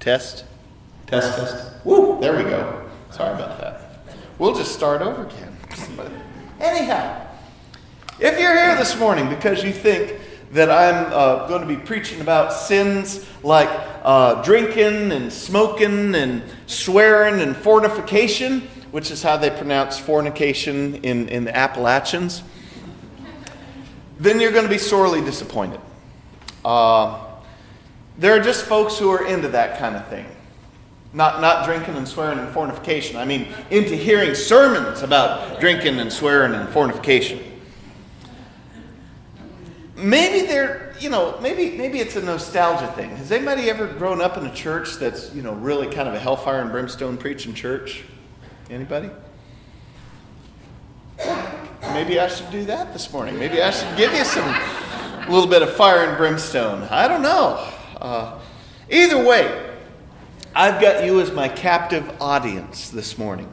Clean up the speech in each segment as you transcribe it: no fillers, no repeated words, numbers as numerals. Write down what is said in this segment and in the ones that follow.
Test. Woo, there we go. Sorry about that. We'll just start over again. Anyhow, if you're here this morning because you think that I'm going to be preaching about sins like drinking and smoking and swearing and fornication, which is how they pronounce fornication in the Appalachians, then you're going to be sorely disappointed. There are just folks who are into that kind of thing. Not drinking and swearing and fornication. I mean, into hearing sermons about drinking and swearing and fornication. Maybe maybe it's a nostalgia thing. Has anybody ever grown up in a church that's, really kind of a hellfire and brimstone preaching church? Anybody? Maybe I should do that this morning. Maybe I should give you a little bit of fire and brimstone. I don't know. Either way, I've got you as my captive audience this morning.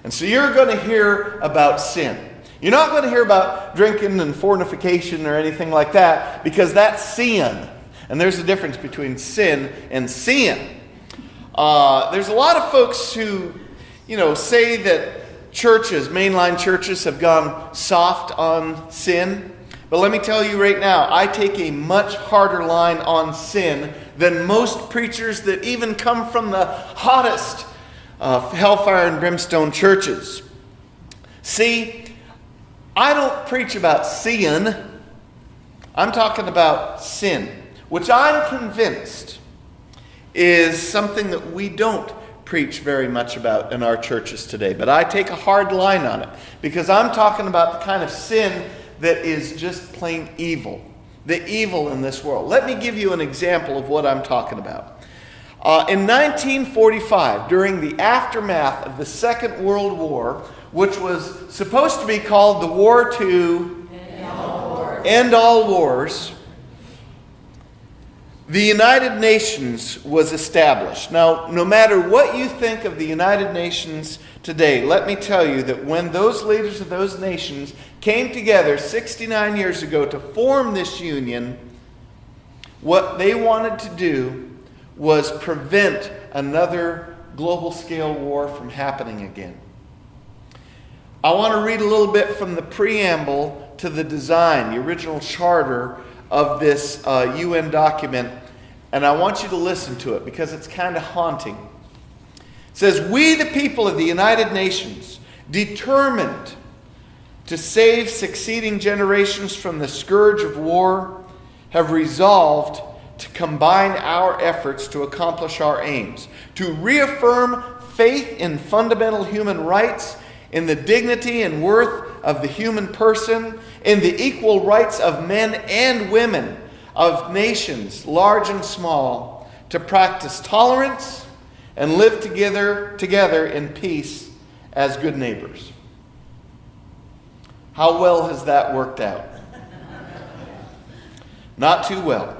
And so you're going to hear about sin. You're not going to hear about drinking and fornication or anything like that, because that's sin. And there's a difference between sin and sin. There's a lot of folks who, say that churches, mainline churches, have gone soft on sin. But let me tell you right now, I take a much harder line on sin than most preachers that even come from the hottest hellfire and brimstone churches. See, I don't preach about sin. I'm talking about sin, which I'm convinced is something that we don't preach very much about in our churches today. But I take a hard line on it because I'm talking about the kind of sin that is just plain evil. The evil in this world. Let me give you an example of what I'm talking about. In 1945, during the aftermath of the Second World War, which was supposed to be called the War to End All Wars, the United Nations was established. Now, no matter what you think of the United Nations today, let me tell you that when those leaders of those nations came together 69 years ago to form this union, what they wanted to do was prevent another global scale war from happening again. I want to read a little bit from the preamble to the design, the original charter of this UN document, and I want you to listen to it because it's kind of haunting. It says, "We, the people of the United Nations, determined to save succeeding generations from the scourge of war, have resolved to combine our efforts to accomplish our aims, to reaffirm faith in fundamental human rights, in the dignity and worth of the human person, in the equal rights of men and women, of nations, large and small, to practice tolerance and live together in peace as good neighbors." How well has that worked out? Not too well.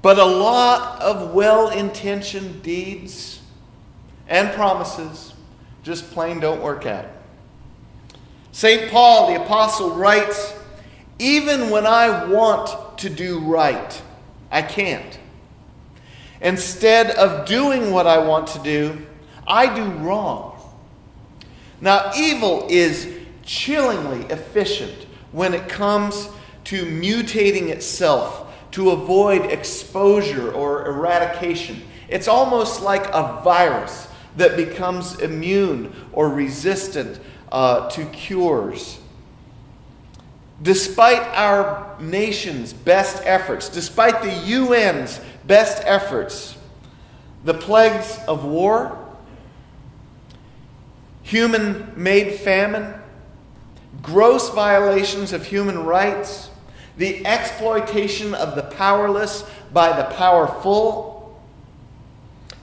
But a lot of well-intentioned deeds and promises just plain don't work out. St. Paul, the apostle, writes, "Even when I want to do right, I can't. Instead of doing what I want to do, I do wrong." Now, evil is chillingly efficient when it comes to mutating itself to avoid exposure or eradication. It's almost like a virus that becomes immune or resistant to cures. Despite our nation's best efforts, despite the UN's best efforts, the plagues of war, human-made famine, gross violations of human rights, the exploitation of the powerless by the powerful,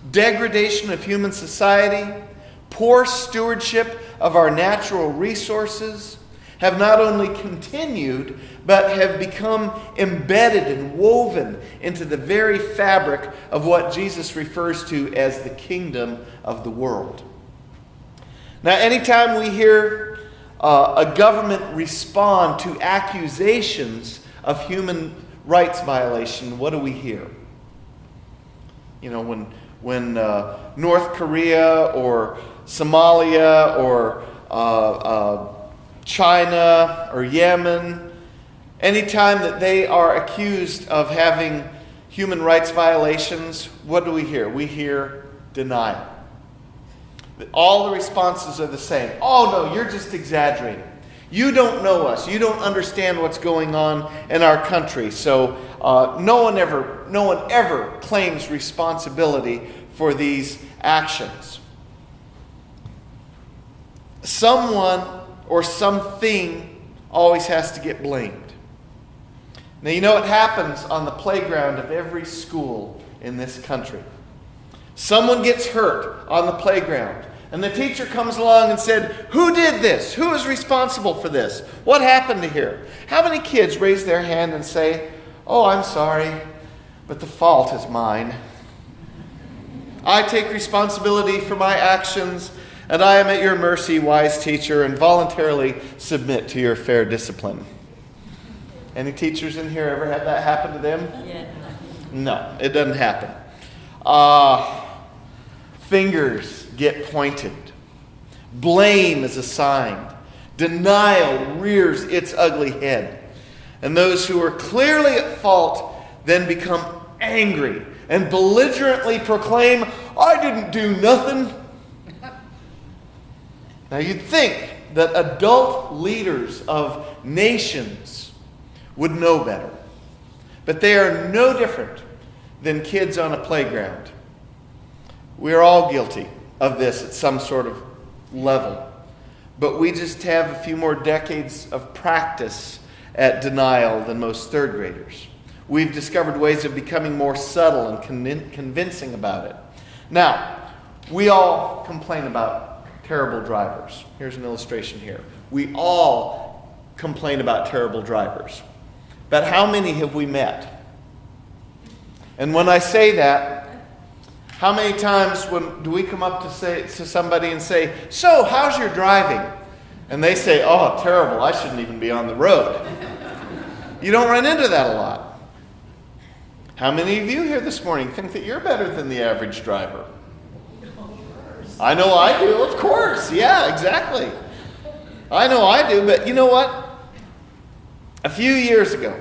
degradation of human society, poor stewardship of our natural resources have not only continued, but have become embedded and woven into the very fabric of what Jesus refers to as the kingdom of the world. Now, anytime we hear a government respond to accusations of human rights violation, what do we hear? When North Korea or Somalia or China or Yemen, anytime that they are accused of having human rights violations, what do we hear? We hear denial. All the responses are the same. Oh no, you're just exaggerating. You don't know us. You don't understand what's going on in our country. So no one ever claims responsibility for these actions. Someone or something always has to get blamed. Now you know what happens on the playground of every school in this country. Someone gets hurt on the playground. And the teacher comes along and said, who did this? Who is responsible for this? What happened here? How many kids raise their hand and say, oh, I'm sorry, but the fault is mine. I take responsibility for my actions, and I am at your mercy, wise teacher, and voluntarily submit to your fair discipline. Any teachers in here ever had that happen to them? Yeah. No, it doesn't happen. Fingers get pointed. Blame is assigned. Denial rears its ugly head. And those who are clearly at fault then become angry and belligerently proclaim, I didn't do nothing. Now you'd think that adult leaders of nations would know better. But they are no different than kids on a playground. We are all guilty of this at some sort of level. But we just have a few more decades of practice at denial than most third graders. We've discovered ways of becoming more subtle and convincing about it. Now, we all complain about terrible drivers. Here's an illustration here. We all complain about terrible drivers. But how many have we met? And when I say that, how many times do we come up to somebody and say, so, how's your driving? And they say, oh, terrible, I shouldn't even be on the road. You don't run into that a lot. How many of you here this morning think that you're better than the average driver? I know I do, of course. Yeah, exactly. I know I do, but you know what? A few years ago,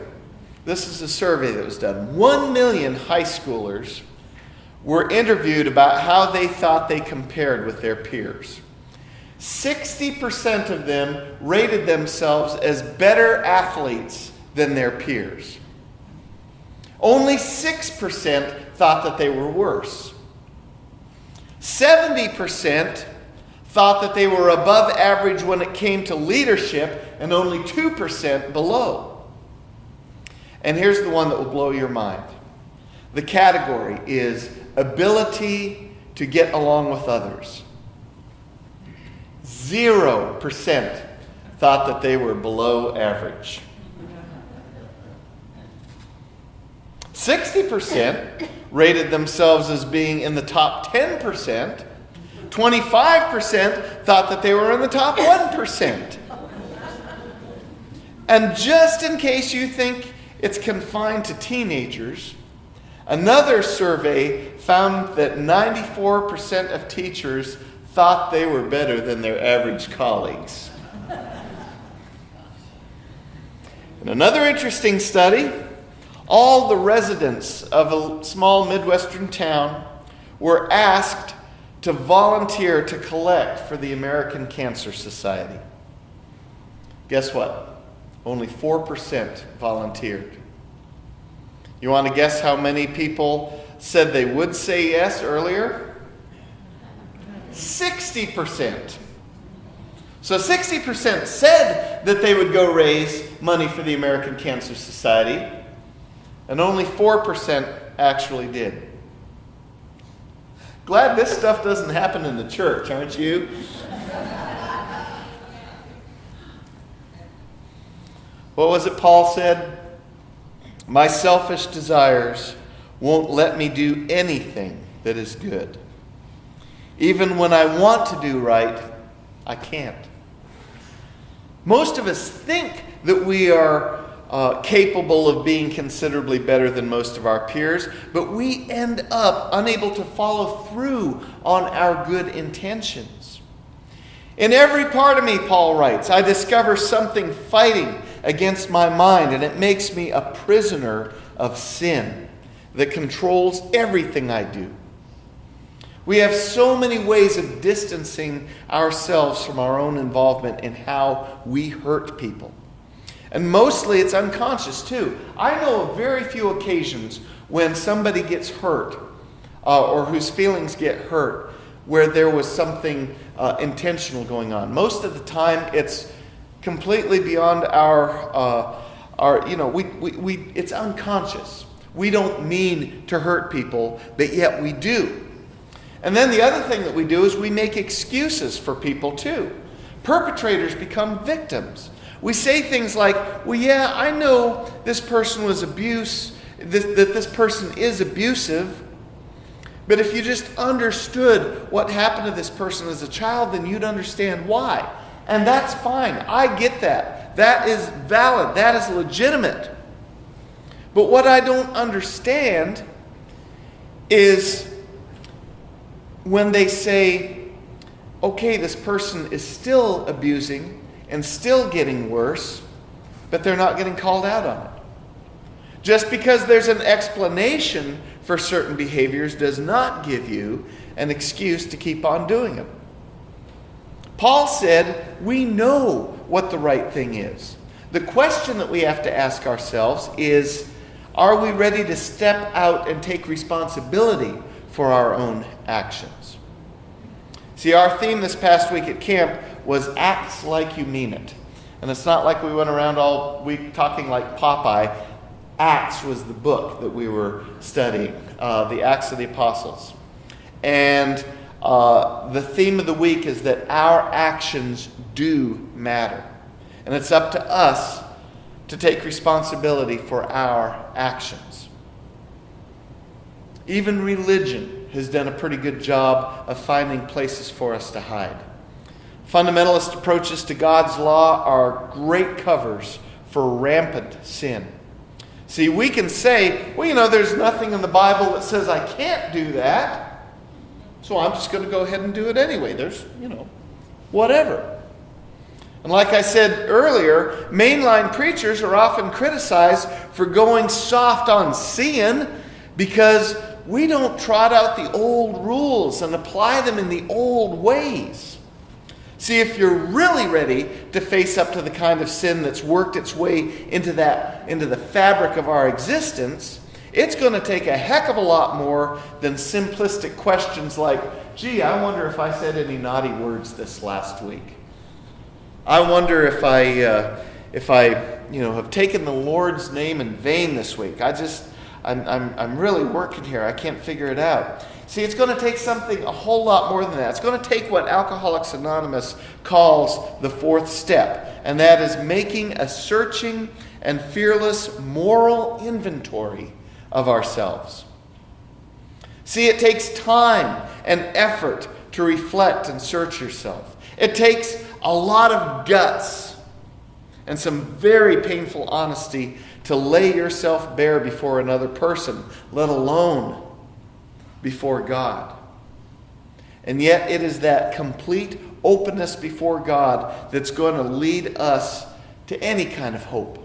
this is a survey that was done. 1 million high schoolers were interviewed about how they thought they compared with their peers. 60% of them rated themselves as better athletes than their peers. Only 6% thought that they were worse. 70% thought that they were above average when it came to leadership, and only 2% below. And here's the one that will blow your mind. The category is ability to get along with others. 0% thought that they were below average. 60% rated themselves as being in the top 10%. 25% thought that they were in the top 1%. And just in case you think it's confined to teenagers, another survey found that 94% of teachers thought they were better than their average colleagues. In another interesting study, all the residents of a small Midwestern town were asked to volunteer to collect for the American Cancer Society. Guess what? Only 4% volunteered. You want to guess how many people said they would say yes earlier? 60%. So 60% said that they would go raise money for the American Cancer Society, and only 4% actually did. Glad this stuff doesn't happen in the church, aren't you? What was it Paul said? My selfish desires won't let me do anything that is good. Even when I want to do right, I can't. Most of us think that we are capable of being considerably better than most of our peers, but we end up unable to follow through on our good intentions. In every part of me, Paul writes, I discover something fighting against my mind, and it makes me a prisoner of sin that controls everything I do. We have so many ways of distancing ourselves from our own involvement in how we hurt people. And mostly it's unconscious too. I know of very few occasions when somebody gets hurt or whose feelings get hurt where there was something intentional going on. Most of the time it's completely beyond it's unconscious. We don't mean to hurt people, but yet we do. And then the other thing that we do is we make excuses for people too. Perpetrators become victims. We say things like, well, yeah, I know this person was that this person is abusive, but if you just understood what happened to this person as a child, then you'd understand why. And that's fine. I get that. That is valid. That is legitimate. But what I don't understand is when they say, okay, this person is still abusing and still getting worse, but they're not getting called out on it. Just because there's an explanation for certain behaviors does not give you an excuse to keep on doing them. Paul said, we know what the right thing is. The question that we have to ask ourselves is, are we ready to step out and take responsibility for our own actions? See, our theme this past week at camp was Acts Like You Mean It. And it's not like we went around all week talking like Popeye. Acts was the book that we were studying, the Acts of the Apostles. And the theme of the week is that our actions do matter. And it's up to us to take responsibility for our actions. Even religion has done a pretty good job of finding places for us to hide. Fundamentalist approaches to God's law are great covers for rampant sin. See, we can say, well, there's nothing in the Bible that says I can't do that, so I'm just going to go ahead and do it anyway. There's, whatever. And like I said earlier, mainline preachers are often criticized for going soft on sin because we don't trot out the old rules and apply them in the old ways. See, if you're really ready to face up to the kind of sin that's worked its way into the fabric of our existence, it's going to take a heck of a lot more than simplistic questions like, gee, I wonder if I said any naughty words this last week. I wonder if I have taken the Lord's name in vain this week. I'm really working here. I can't figure it out. See, it's going to take something a whole lot more than that. It's going to take what Alcoholics Anonymous calls the fourth step, and that is making a searching and fearless moral inventory of ourselves. See, it takes time and effort to reflect and search yourself. It takes a lot of guts and some very painful honesty to lay yourself bare before another person, let alone before God. And yet it is that complete openness before God that's going to lead us to any kind of hope.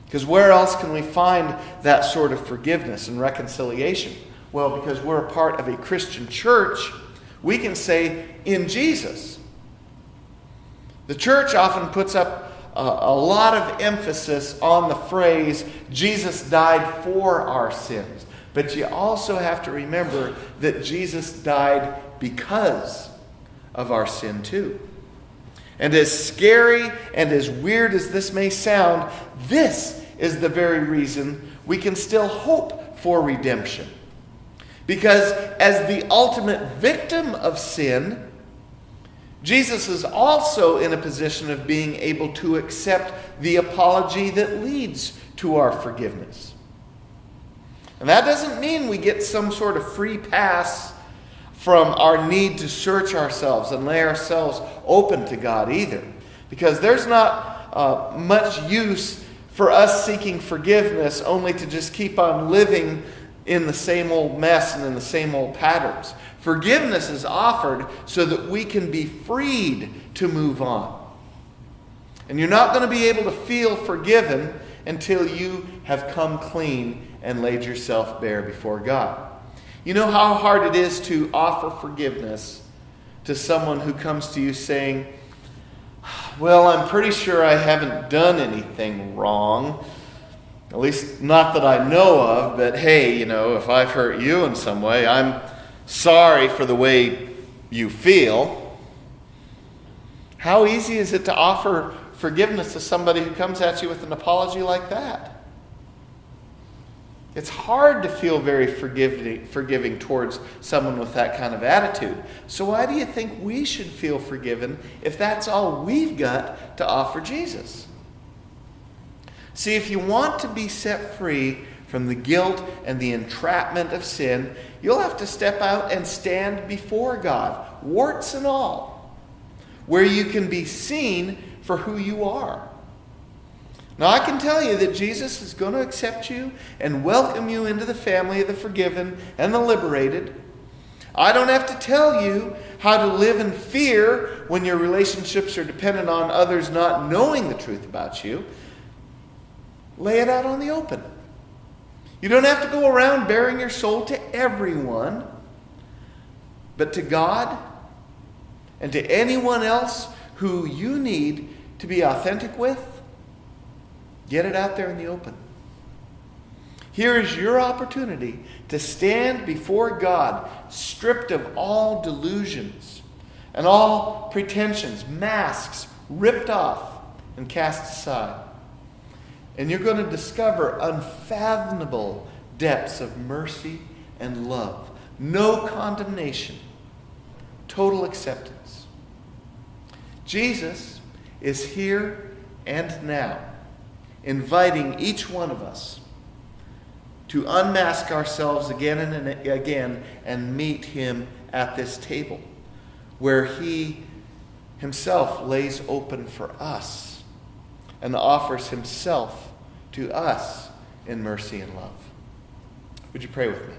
Because where else can we find that sort of forgiveness and reconciliation? Well, because we're a part of a Christian church, we can say, in Jesus. The church often puts up a lot of emphasis on the phrase, Jesus died for our sins. But you also have to remember that Jesus died because of our sin too. And as scary and as weird as this may sound, this is the very reason we can still hope for redemption. Because as the ultimate victim of sin, Jesus is also in a position of being able to accept the apology that leads to our forgiveness. And that doesn't mean we get some sort of free pass from our need to search ourselves and lay ourselves open to God either. Because there's not much use for us seeking forgiveness only to just keep on living in the same old mess and in the same old patterns. Forgiveness is offered so that we can be freed to move on. And you're not going to be able to feel forgiven until you have come clean and laid yourself bare before God. You know how hard it is to offer forgiveness to someone who comes to you saying, well, I'm pretty sure I haven't done anything wrong. At least not that I know of, but hey, if I've hurt you in some way, I'm sorry for the way you feel. How easy is it to offer forgiveness to somebody who comes at you with an apology like that? It's hard to feel very forgiving towards someone with that kind of attitude. So why do you think we should feel forgiven if that's all we've got to offer Jesus? See, if you want to be set free from the guilt and the entrapment of sin, you'll have to step out and stand before God, warts and all, where you can be seen for who you are. Now, I can tell you that Jesus is going to accept you and welcome you into the family of the forgiven and the liberated. I don't have to tell you how to live in fear when your relationships are dependent on others not knowing the truth about you. Lay it out on the open. You don't have to go around bearing your soul to everyone, but to God and to anyone else who you need to be authentic with. Get it out there in the open. Here is your opportunity to stand before God, stripped of all delusions and all pretensions, masks ripped off and cast aside. And you're going to discover unfathomable depths of mercy and love. No condemnation. Total acceptance. Jesus is here and now, inviting each one of us to unmask ourselves again and again and meet him at this table, where he himself lays open for us and offers himself to us in mercy and love. Would you pray with me?